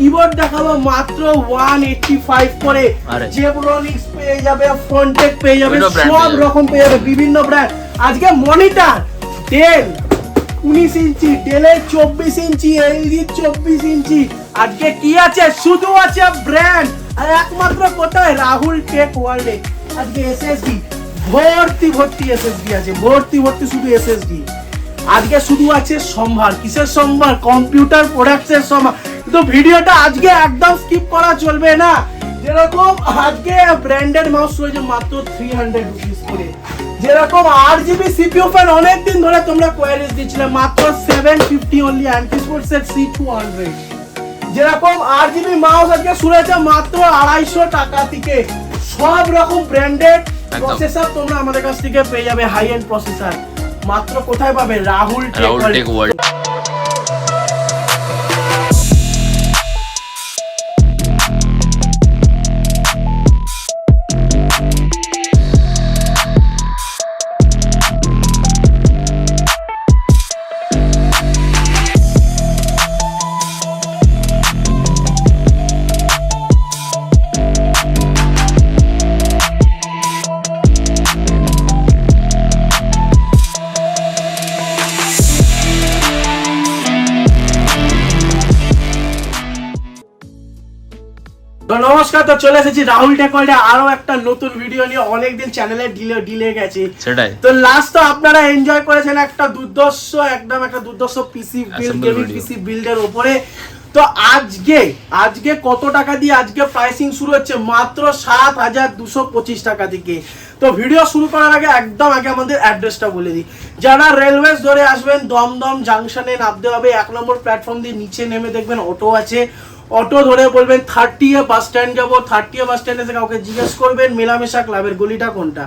Keyboard দেখাবো মাত্র 185 করে। জেব্রনিক্স পেয়ে যাবে, ফ্রন্টেক পেয়ে যাবে, সব রকম পেয়ে যাবে, বিভিন্ন ব্র্যান্ড। আজকে মনিটর ডেল 19 ইঞ্চি, ডেলের 24 ইঞ্চি, এলজি 24 ইঞ্চি। আজকে কি আছে? শুধু আছে ব্র্যান্ড, আর একমাত্র কোথায়? রাহুল টেক ওয়ার্ল্ডে। আজকে এসএসডি ভর্তি এসএসডি আছে, ভর্তি শুধু এসএসডি। আজকে শুধু আছে সম্ভার। কিসের সম্ভার? কম্পিউটার প্রোডাক্টসের সম্ভার। কিন্তু ভিডিওটা আজকে একদম স্কিপ করা চলবে না। যেরকম আজকে ব্র্যান্ডেড মাউস রয়েছে মাত্র 300 রুপিস করে। যেরকম RGB CPU ফ্যান অনেকদিন ধরে তোমরা কোয়ারিজ দিচ্ছিলে, মাত্র 750 অনলি অ্যান্টিস্পোর্ট সেট C200। যেরকম RGB মাউস আজকে শুরু হয়েছে মাত্র 250 টাকা থেকে। সব রকম ব্র্যান্ডেড প্রসেসর তোমরা আমাদের কাছ থেকে পেয়ে যাবে, হাই এন্ড প্রসেসর। মাত্র কোথায় পাবে? Rahul tech world. নমস্কার, তো চলে এসেছি রাহুল টেক ওয়ার্ল্ডে আরো একটা নতুন ভিডিও নিয়ে। অনেকদিন চ্যানেলে ডিলে গেছে, সেটাই তো লাস্ট। তো আপনারা এনজয় করেছেন একটা দুর্ধর্ষ পিসি বিল্ড, গেমিং পিসি বিল্ডের উপরে। তো আজকে কত টাকা দিয়ে আজকে প্রাইসিং শুরু হচ্ছে? মাত্র 7225 টাকা থেকে। তো ভিডিও শুরু করার আগে আগে আমাদের অ্যাড্রেসটা বলে দিই। যারা রেলওয়েজ ধরে আসবেন, দমদম জাংশনে নামতে হবে। 1 নম্বর প্ল্যাটফর্ম দিয়ে নিচে নেমে দেখবেন অটো আছে, অটো ধরে বলবেন 30A বাস স্ট্যান্ড যাবো। 30A বাস স্ট্যান্ডে এসে কাউকে জিজ্ঞেস করবেন মেলামেশা ক্লাবের গলিটা কোনটা।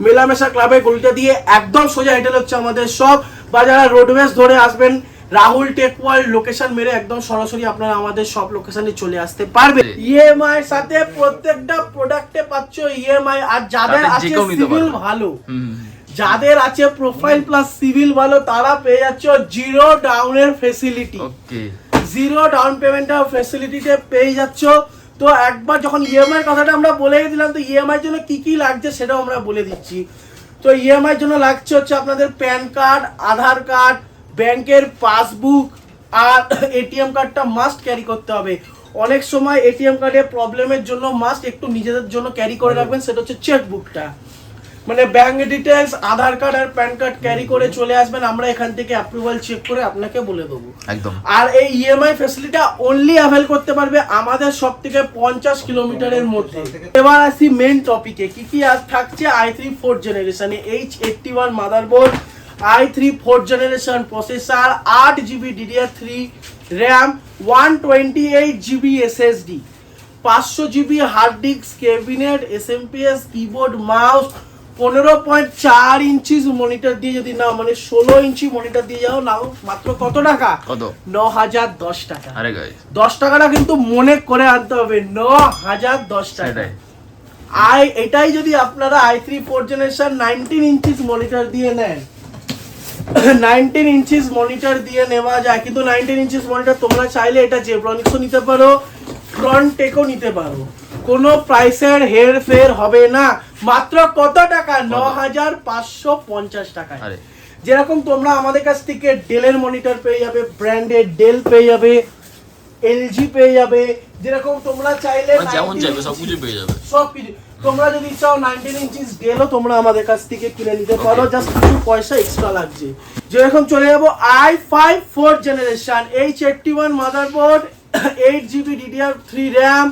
মেলামেশা ক্লাবের গলিটা দিয়ে একদম সোজা হেঁটে হচ্ছে আমাদের শপ। বা যারা রোডওয়েজ ধরে আসবেন, রাহুল টেক ওয়ার্ল্ড লোকেশন মেরে একদম সরাসরি আপনারা আমাদের সব লোকেশনে চলে আসতে পারবে। ইএমআই এর সাথে প্রত্যেকটা প্রোডাক্টে পাচ্ছ ইএমআই। আর যাদের আছে সিভিল ভালো, যাদের আছে প্রোফাইল প্লাস সিভিল ভালো, তারা পেয়ে যাচ্ছ জিরো ডাউনের ফেসিলিটি। জিরো ডাউন পেমেন্টের ফ্যাসিলিটিতে পেয়ে যাচ্ছ। তো একবার যখন ইএমআই কথাটা আমরা বলে দিলাম, তো ইএমআই জন্য কি লাগছে সেটাও আমরা বলে দিচ্ছি। তো ইএমআই জন্য লাগছে হচ্ছে আপনাদের প্যান কার্ড, আধার কার্ড, ব্যাংকের পাসবুক, আর এটিএম কার্ডটা মাস্ট ক্যারি করতে হবে। অনেক সময় এটিএম কার্ডের প্রবলেমের জন্য মাস্ট একটু নিজেদের জন্য ক্যারি করে রাখবেন, সেটা হচ্ছে চেকবুকটা। মানে ব্যাংক ডিটেলস, আধার কার্ড আর প্যান কার্ড ক্যারি করে চলে আসবেন। আমরা এখান থেকে অ্যাপ্রুভাল চেক করে আপনাকে বলে দেবো একদম। আর এই ইএমআই ফ্যাসিলিটিটা অনলি অ্যাভেল করতে পারবে আমাদের সব থেকে 50 কিলোমিটারের মধ্যে। এবার আসি মেন টপিকে। কি আজ থাকছে? i3 4th generation H81 motherboard, i3 4th generation processor, 8GB DDR3 RAM, 128GB SSD, 500GB hard disk, cabinet, SMPS, keyboard, mouse, 15.4 inch monitor দিয়ে যদি নাও, মানে 16 ইঞ্চি মনিটর দিয়ে যাও, নাও মাত্র কত টাকা? 9010 টাকা। আরে গাইস 10 টাকাটা কিন্তু মনে করে আনতে হবে, 9010 টাকা। এটাই যদি আপনারা i3 4th জেনারেশন 19 ইঞ্চি মনিটর দিয়ে নেন, 19 ইঞ্চি মনিটর দিয়ে নেওয়া যায়। কিন্তু 19 ইঞ্চি মনিটর তোমরা চাইলে এটা জেব্রনিক্সও নিতে পারো, ফ্রন্টেকও নিতে পারো, কোনো প্রাইসের হেরফের হবে না। মাত্র কত টাকা? 9550 টাকা। যেরকম তোমরা আমাদের কাছ থেকে ডেলের মনিটর পেয়ে যাবে, ব্র্যান্ডেড ডেল পেয়ে যাবে, এলজি পেয়ে যাবে। যেরকম তোমরা চাইলে সবকিছু পেয়ে যাবে, সবকিছু। তোমরা যদি চাও 19 ইঞ্চি ডেলও তোমরা আমাদের কাছ থেকে কিনে নিতে পারো, জাস্ট কিছু পয়সা এক্সট্রা লাগছে। যেরকম চলে যাবো i5 4th generation H81 motherboard, 8GB DDR3 RAM,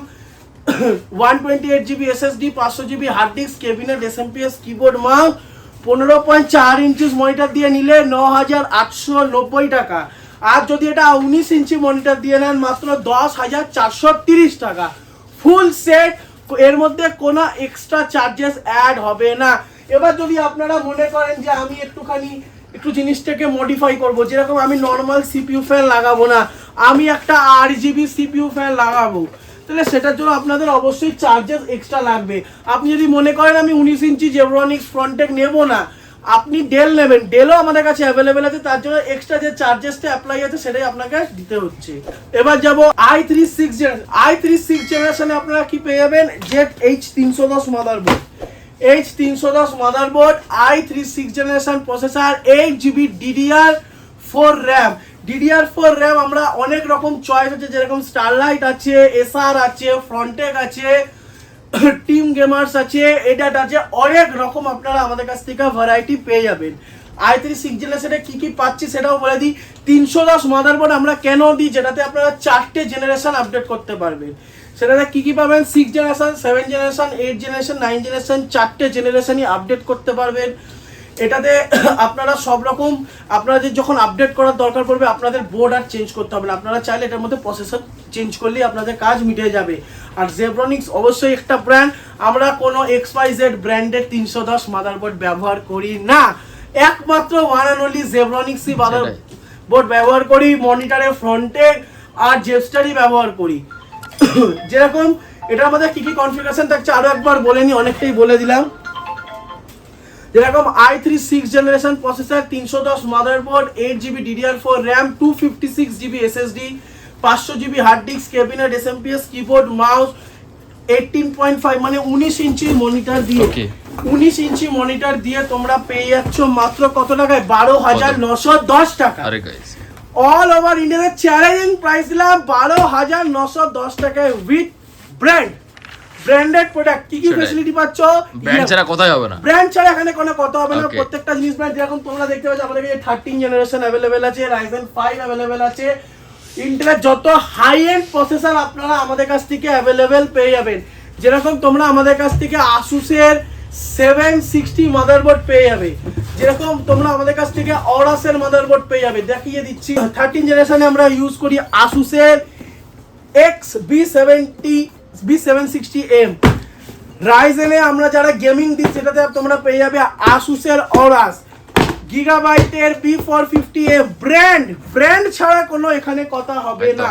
128GB SSD, 500GB hard disk, cabinet, SMPS, keyboard, mouse, 15.4 inch monitor দিয়ে নিলে 9890 টাকা। আর যদি এটা 19 ইঞ্চি মনিটর দিয়ে নেন মাত্র 10430 টাকা। ফুল সেট, এর মধ্যে কোনো এক্সট্রা চার্জেস অ্যাড হবে না। এবার যদি আপনারা মনে করেন যে আমি একটু জিনিসটাকে মডিফাই করব, যেরকম আমি নর্মাল সিপিইউ ফ্যান লাগাবো না, আমি একটা 8GB সিপিইউ ফ্যান লাগাবো, তাহলে সেটার জন্য আপনাদের অবশ্যই চার্জেস এক্সট্রা লাগবে। আপনি যদি মনে করেন আমি 19 ইঞ্চি জেব্রনিক্স ফ্রন্টেক নেব না, আপনি ডেল নেবেন, ডেলও আমাদের কাছে অ্যাভেলেবেল আছে, তার জন্য এক্সট্রা যে চার্জেসটা অ্যাপ্লাই আছে সেটাই আপনাকে দিতে হচ্ছে। এবার যাব i3 জেনারেশনে আপনারা কি পেয়ে যাবেন, jet H310 motherboard, H310 motherboard, i3 generation processor, 8GB DDR4 RAM। DDR4 RAM আমরা অনেক রকম চয়েস আছে, যেরকম স্টারলাইট আছে, এসআর আছে, ফ্রন্টেক আছে, টিম গেমার্স আছে, এডাট আছে, অনেক রকম আপনারা আমাদের কাছ থেকে ভ্যারাইটি পেয়ে যাবেন। i3 জেনারেশনে কি কি পাচ্ছি সেটাও বলে দিই। 310 মাদারবোর্ড আমরা কেন দিই, যেটাতে আপনারা 4টে জেনারেশন আপডেট করতে পারবেন। সেটাতে কি কি পাবেন, 6 জেনারেশন, 7 জেনারেশন, 8 জেনারেশন, 9 জেনারেশন, 4টে জেনারেশনই আপডেট করতে পারবেন। এটাতে আপনারা সব রকম আপনাদের যখন আপডেট করার দরকার পড়বে, আপনাদের বোর্ড আর চেঞ্জ করতে হবে না, আপনারা চাইলে এটার মধ্যে প্রসেসর চেঞ্জ করলেই আপনাদের কাজ মিটে যাবে। আর জেব্রনিক্স অবশ্যই একটা ব্র্যান্ড, আমরা কোনো XYZ ব্র্যান্ডের 310 মাদারবোর্ড ব্যবহার করি না, একমাত্র ওয়ান অ্যান্ড অনলি জেব্রনিক্সই মাদারবোর্ড ব্যবহার করি, মনিটরের ফ্রন্টে আর জেস্টারই ব্যবহার করি। যেরকম এটার মধ্যে কি কি কনফিগারেশন থাকছে আরো একবার বলে নি, অনেকটাই বলে দিলাম। যেরকম i3 generation processor, 310 motherboard, 8GB DDR4 RAM, 256GB SSD, 500GB hard disk, cabinet, SMPS, keyboard, mouse, 18.5 মানে 19 ইঞ্চি মনিটর দিয়ে, 19 ইঞ্চি মনিটর দিয়ে তোমরা পেয়ে যাচ্ছ মাত্র কত টাকায়, 12,910 টাকা। আরে গাইস, অল ওভার ইন্ডিয়াতে চ্যালেঞ্জিং প্রাইস দিলাম 12,910 টাকায় উইথ ব্র্যান্ডেড প্রোডাক্ট। কি কি ফ্যাসিলিটি পাচ্ছ, ব্র্যান্ড ছাড়া কথাই হবে না, ব্র্যান্ড ছাড়া এখানে কোনো কথা হবে না, প্রত্যেকটা জিনিস ব্র্যান্ড। যেরকম তোমরা দেখতে পাচ্ছ আমাদের কাছে 13 জেনারেশন अवेलेबल আছে, Ryzen 5 अवेलेबल আছে, ইন্টেলের যত হাই এন্ড প্রসেসর আপনারা আমাদের কাছ থেকে अवेलेबल পেয়ে যাবেন। যেরকম তোমরা আমাদের কাছ থেকে আসুসের 760 মাদারবোর্ড পেয়ে যাবে, যেরকম তোমরা আমাদের কাছ থেকে অরাসের মাদারবোর্ড পেয়ে যাবে। দেখিয়ে দিচ্ছি, 13 জেনারেশনে আমরা ইউজ করি আসুসের B760M। রাইজেনে আমরা যারা গেমিং দিই সেটাতে তোমরা পেয়ে যাবে আসুসের অরাস, গিগাবাইটের B450M। ব্র্যান্ড ছাড়া কোনো এখানে কথা হবে না,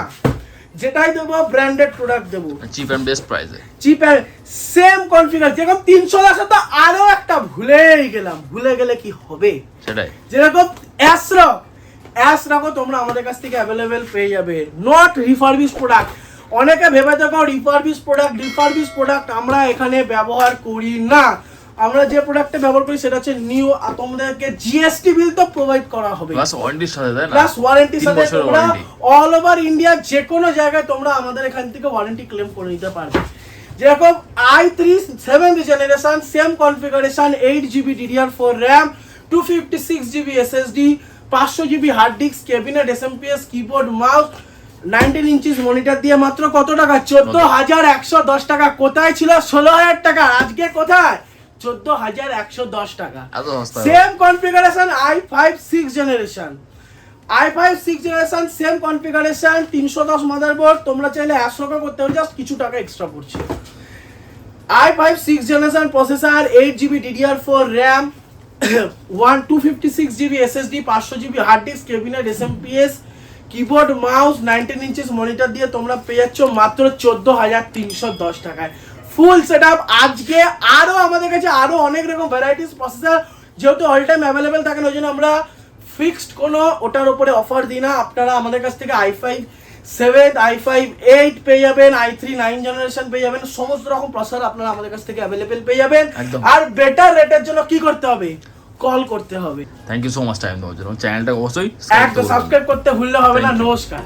যেটাই দেবো ব্র্যান্ডেড প্রোডাক্ট দেবো, চিপ এন্ড বেস্ট প্রাইসে, চিপ এন্ড সেম কনফিগার। যেরকম 310 তো আরো একটা ভুলে গেলে কি হবে, সেটাই যেরকম অ্যাসরকও তোমরা আমাদের কাছ থেকে অ্যাভেলেবেল পেয়ে যাবে, নট রিফারবিশ প্রোডাক্ট। অনেকে ভেবে থাকো রিফারবিশ প্রোডাক্ট আমরা এখানে ব্যবহার করি না, আমরা যে প্রোডাক্টটা ব্যবহার করি সেটা হচ্ছে নিউ। তোমাদেরকে জিএসটি বিল তো প্রোভাইড করা হবে, প্লাস ওয়ারেন্টির সাথে, তাই না, প্লাস ওয়ারেন্টির সাথে তোমরা অল ওভার ইন্ডিয়া যে কোনো জায়গায় তোমরা আমাদের এখান থেকে ওয়ারেন্টি ক্লেম করে নিতে পারবে। যেরকম i3 7th generation, same configuration, 8GB DDR4 RAM, 256GB SSD, 500GB hard disk, cabinet, SMPS, keyboard, mouse, 19 inches monitor দিয়ে মাত্র কত টাকা, 14,110 টাকা। কোথায় ছিল 16,000 টাকা, আজকে কোথায় 14,110 টাকা। Same configuration i5 6 generation, same configuration, 310 motherboard. তোমরা চাইলে 100 করতে হবে, জাস্ট কিছু টাকা এক্সট্রা পড়ছে। i5 6 generation processor, 8GB DDR4 RAM, 256GB SSD, 500GB hard disk, cabinet, SMPS, keyboard, mouse, 19 inches monitor দিয়ে তোমরা পেয়ে যাচ্ছ মাত্র 14,310 টাকায় ফুল সেটআপ। আজকে আরো আমাদের কাছে আরো অনেক রকম ভ্যারাইটিস প্রসেসর যেহেতু অল টাইম অ্যাভেলেবেল থাকে, ওই জন্য আমরা ফিক্সড কোনো ওটার উপরে অফার দিই না। আপনারা আমাদের কাছ থেকে i5 7, i5 8 পেয়ে যাবেন, i3 9 জেনারেশন পেয়ে যাবেন, সমস্ত রকম প্রসেসর আপনারা আমাদের কাছ থেকে অ্যাভেলেবেল পেয়ে যাবেন। আর বেটার রেটের জন্য কি করতে হবে, কল করতে হবে। Thank you so much time দেওয়ার জন্য। চ্যানেলটা অবশ্যই সাবস্ক্রাইব করতে ভুললে হবে না। নমস্কার।